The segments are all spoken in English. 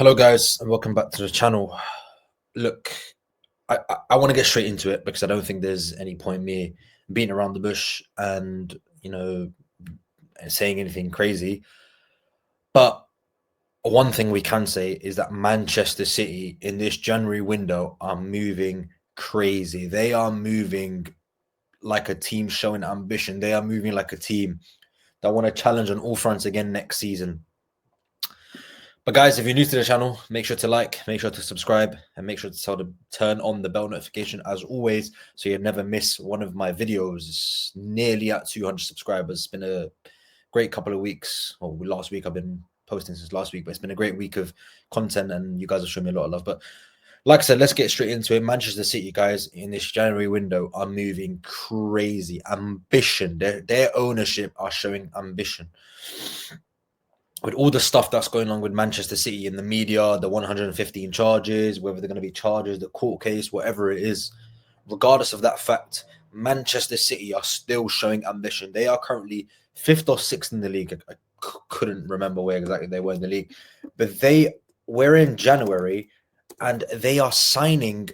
Hello, guys, and welcome back to the channel. Look, I want to get straight into it because I don't think there's any point me beating around the bush and saying anything crazy. But one thing we can say is that Manchester City in this January window are moving crazy. They are moving like a team showing ambition. They are moving like a team that want to challenge on all fronts again next season. But guys, if you're new to the channel, make sure to like, make sure to subscribe, and make sure to turn on the bell notification as always, so you never miss one of my videos. It's nearly at 200 subscribers. It's been a great couple of weeks. Well, last week I've been posting since last week, but it's been a great week of content, and you guys have shown me a lot of love. But like I said, let's get straight into it. Manchester City, guys, in this January window are moving crazy. Ambition. Their ownership are showing ambition. With all the stuff that's going on with Manchester City in the media, the 115 charges, whether they're going to be charges, the court case, whatever it is, regardless of that fact, Manchester City are still showing ambition. They are currently 5th or 6th in the league. I couldn't remember where exactly they were in the league. But we're in January, and they are signing.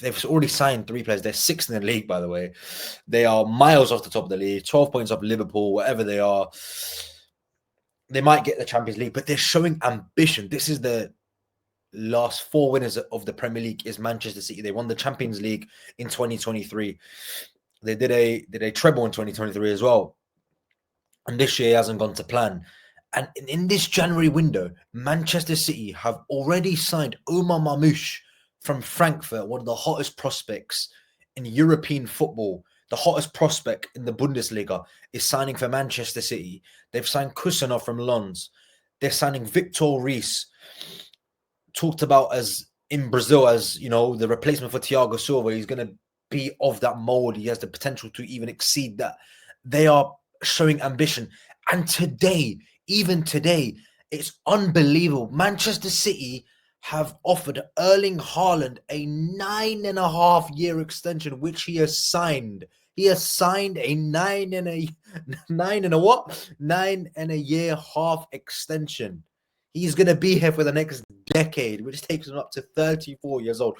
They've already signed 3 players. They're 6th in the league, by the way. They are miles off the top of the league, 12 points off Liverpool, whatever they are. They might get the Champions League, but they're showing ambition. This is the last 4 winners of the Premier League is Manchester City. They won the Champions League in 2023. They did a treble in 2023 as well. And this year hasn't gone to plan. And in this January window, Manchester City have already signed Omar Mamouche from Frankfurt, one of the hottest prospects in European football. The hottest prospect in the Bundesliga is signing for Manchester City. They've signed Kusanov from Lens. They're signing Victor Reis, talked about as in Brazil as, the replacement for Thiago Silva. He's going to be of that mold. He has the potential to even exceed that. They are showing ambition. And today, even today, it's unbelievable. Manchester City have offered Erling Haaland a 9.5-year extension, which he has signed. He has signed a 9.5-year extension. He's going to be here for the next decade, which takes him up to 34 years old.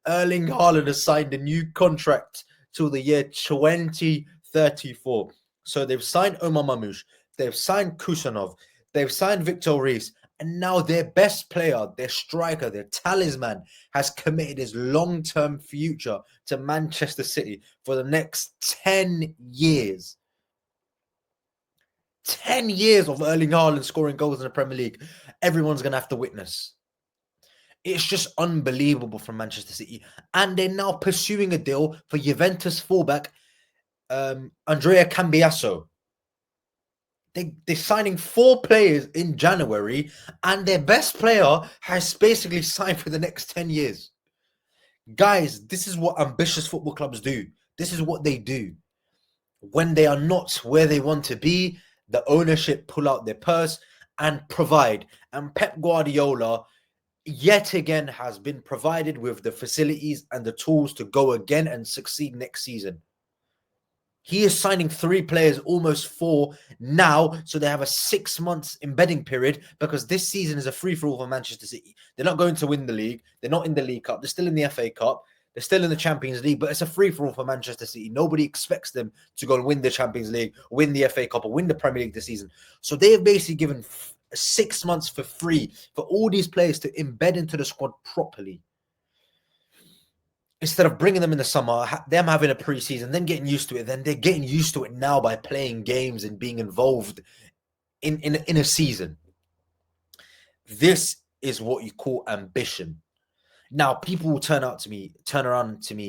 Erling Haaland has signed a new contract till the year 2034. So they've signed Omar Mamouche, they've signed Kusanov, they've signed Victor Reis, and now their best player, their striker, their talisman, has committed his long-term future to Manchester City for the next 10 years. 10 years of Erling Haaland scoring goals in the Premier League. Everyone's going to have to witness. It's just unbelievable from Manchester City. And they're now pursuing a deal for Juventus fullback Andrea Cambiasso. They're signing 4 players in January, and their best player has basically signed for the next 10 years. Guys, this is what ambitious football clubs do. This is what they do. When they are not where they want to be, the ownership pull out their purse and provide. And Pep Guardiola, yet again, has been provided with the facilities and the tools to go again and succeed next season. He is signing 3 players, almost 4 now, so they have a 6 months embedding period, because this season is a free-for-all for Manchester City. They're not going to win the league. They're not in the League Cup. They're still in the FA Cup. They're still in the Champions League, but it's a free-for-all for Manchester City. Nobody expects them to go and win the Champions League, win the FA Cup, or win the Premier League this season. So they have basically given 6 months for free for all these players to embed into the squad properly. Instead of bringing them in the summer, them having a preseason, then getting used to it, then they're getting used to it now by playing games and being involved in a season. This is what you call ambition. Now, people will turn around to me,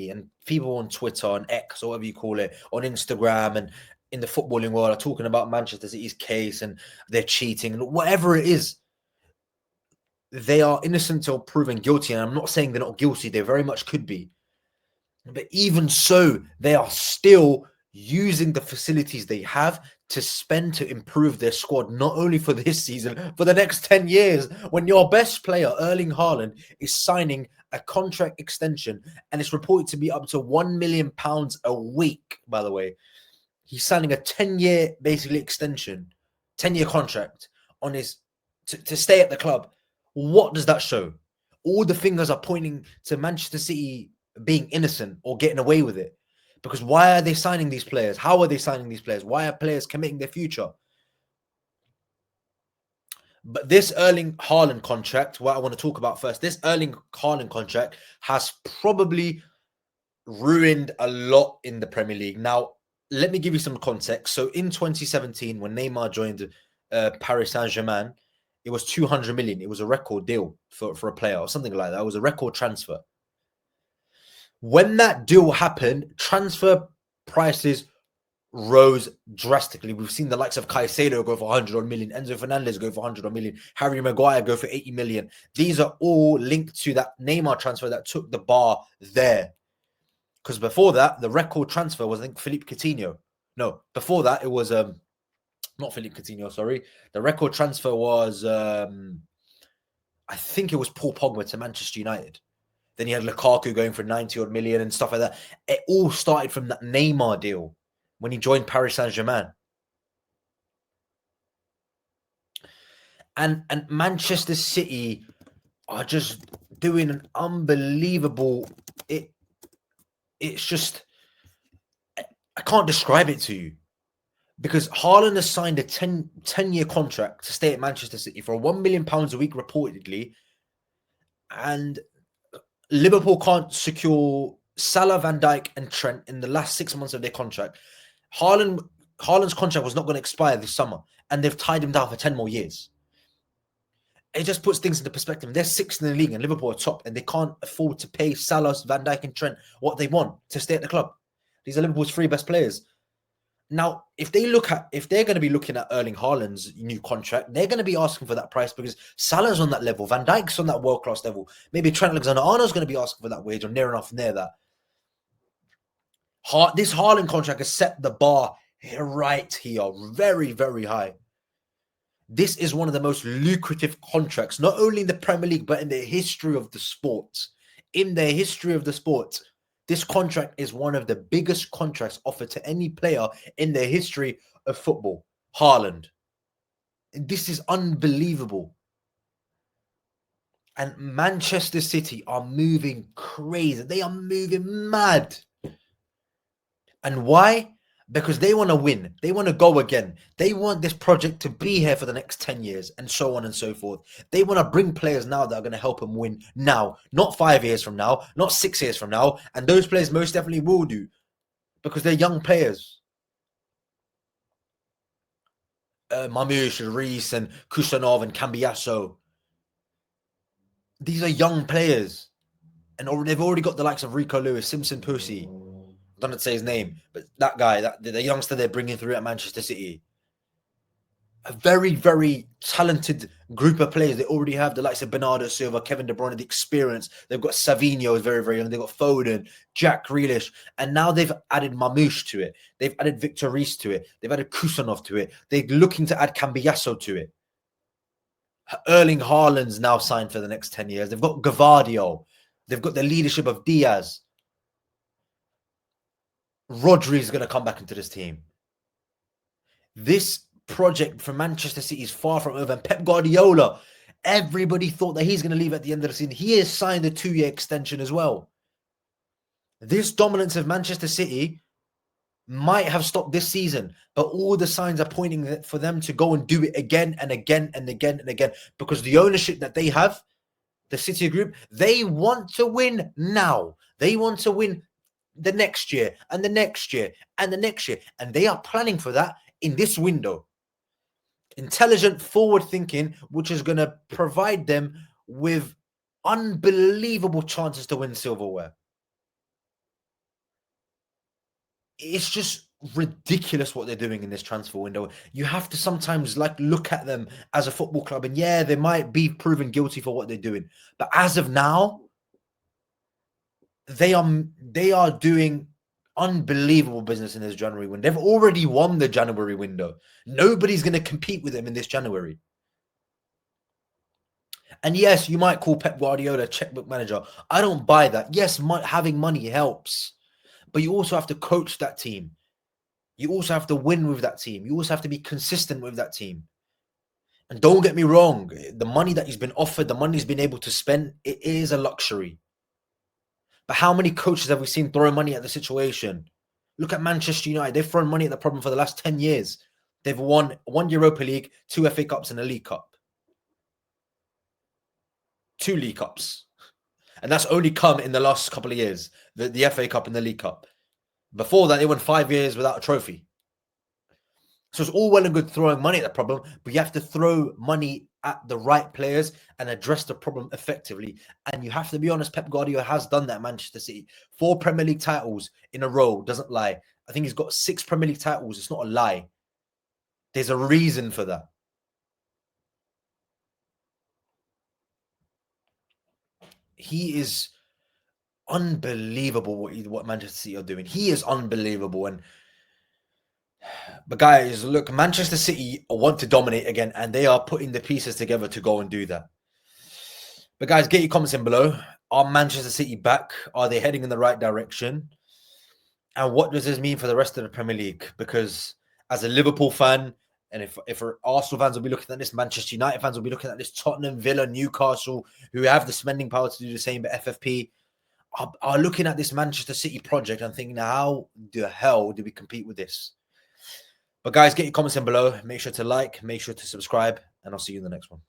and people on Twitter, on X, or whatever you call it, on Instagram, and in the footballing world are talking about Manchester City's case and they're cheating and whatever it is. They are innocent until proven guilty, and I'm not saying they're not guilty. They very much could be. But even so, they are still using the facilities they have to spend to improve their squad, not only for this season, for the next 10 years, when your best player, Erling Haaland, is signing a contract extension, and it's reported to be up to £1 million a week, by the way. He's signing a 10-year, basically, extension, 10-year contract on his to stay at the club What does that show? All the fingers are pointing to Manchester City being innocent or getting away with it. Because why are they signing these players? How are they signing these players? Why are players committing their future? But this Erling Haaland contract, what I want to talk about first, this Erling Haaland contract has probably ruined a lot in the Premier League. Now, let me give you some context. So in 2017, when Neymar joined Paris Saint-Germain, it was 200 million. It was a record deal for a player or something like that. It was a record transfer. When that deal happened, transfer prices rose drastically. We've seen the likes of Caicedo go for 100 million, Enzo Fernandez go for 100 million, Harry Maguire go for 80 million. These are all linked to that Neymar transfer that took the bar there. Because before that, the record transfer was, I think, Philippe Coutinho. No, before that, it was not Philippe Coutinho, sorry. The record transfer was, I think it was Paul Pogba to Manchester United. Then you had Lukaku going for 90 odd million and stuff like that. It all started from that Neymar deal when he joined Paris Saint-Germain. And Manchester City are just doing an unbelievable... It's just... I can't describe it to you. Because Haaland has signed a 10-year contract to stay at Manchester City for £1 million a week, reportedly. And Liverpool can't secure Salah, Van Dijk, and Trent in the last 6 months of their contract. Haaland's contract was not going to expire this summer, and they've tied him down for 10 more years. It just puts things into perspective. They're sixth in the league, and Liverpool are top, and they can't afford to pay Salah, Van Dijk, and Trent what they want to stay at the club. These are Liverpool's three best players. Now, if they're going to be looking at Erling Haaland's new contract, they're going to be asking for that price because Salah's on that level, Van Dijk's on that world-class level. Maybe Trent Alexander-Arnold's going to be asking for that wage or near enough near that. This Haaland contract has set the bar right here, very, very high. This is one of the most lucrative contracts, not only in the Premier League, but in the history of the sport. In the history of the sport. This contract is one of the biggest contracts offered to any player in the history of football. Haaland. This is unbelievable. And Manchester City are moving crazy. They are moving mad. And why? Because they want to win. They want to go again. They want this project to be here for the next 10 years and so on and so forth. They want to bring players now that are going to help them win now. Not 5 years from now, not 6 years from now. And those players most definitely will do because they're young players. Mamouche, Reese and Kusanov and Cambiasso. These are young players. And they've already got the likes of Rico Lewis, Simpson Pussy. I don't know to say his name, but that guy, the youngster they're bringing through at Manchester City. A very, very talented group of players. They already have the likes of Bernardo Silva, Kevin De Bruyne, the experience. They've got Savinho, is very, very young. They've got Foden, Jack Grealish. And now they've added Mamouche to it. They've added Victor Reese to it. They've added Kusanov to it. They're looking to add Cambiasso to it. Erling Haaland's now signed for the next 10 years. They've got Gvardiol. They've got the leadership of Diaz. Rodri is going to come back into this team. This project for Manchester City is far from over. And Pep Guardiola, everybody thought that he's going to leave at the end of the season. He has signed a 2-year extension as well. This dominance of Manchester City might have stopped this season, but all the signs are pointing for them to go and do it again and again and again and again because the ownership that they have, the City Group, they want to win now. They want to win the next year and the next year and the next year. And they are planning for that in this window. Intelligent forward thinking, which is going to provide them with unbelievable chances to win silverware. It's just ridiculous what they're doing in this transfer window. You have to sometimes look at them as a football club and yeah, they might be proven guilty for what they're doing. But as of now, they are doing unbelievable business in this January window. They've already won the January window. Nobody's going to compete with them in this January. And yes, you might call Pep Guardiola a checkbook manager. I don't buy that. Yes, having money helps. But you also have to coach that team. You also have to win with that team. You also have to be consistent with that team. And don't get me wrong, the money that he's been offered, the money he's been able to spend, it is a luxury. But how many coaches have we seen throwing money at the situation? Look at Manchester United. They've thrown money at the problem for the last 10 years. They've won one Europa League, 2 FA Cups, and a League Cup. 2 League Cups. And that's only come in the last couple of years, the FA Cup and the League Cup. Before that, they went 5 years without a trophy. So it's all well and good throwing money at the problem, but you have to throw money at the right players and address the problem effectively. And you have to be honest, Pep Guardiola has done that at Manchester City. 4 Premier League titles in a row doesn't lie. I think he's got 6 Premier League titles. It's not a lie. There's a reason for that. He is unbelievable what Manchester City are doing. He is unbelievable. But guys, look, Manchester City want to dominate again, and they are putting the pieces together to go and do that. But guys, get your comments in below. Are Manchester City back? Are they heading in the right direction? And what does this mean for the rest of the Premier League? Because as a Liverpool fan, and if Arsenal fans will be looking at this, Manchester United fans will be looking at this, Tottenham, Villa, Newcastle, who have the spending power to do the same, but FFP are looking at this Manchester City project and thinking, how the hell do we compete with this? But guys, get your comments in below. Make sure to like, make sure to subscribe, and I'll see you in the next one.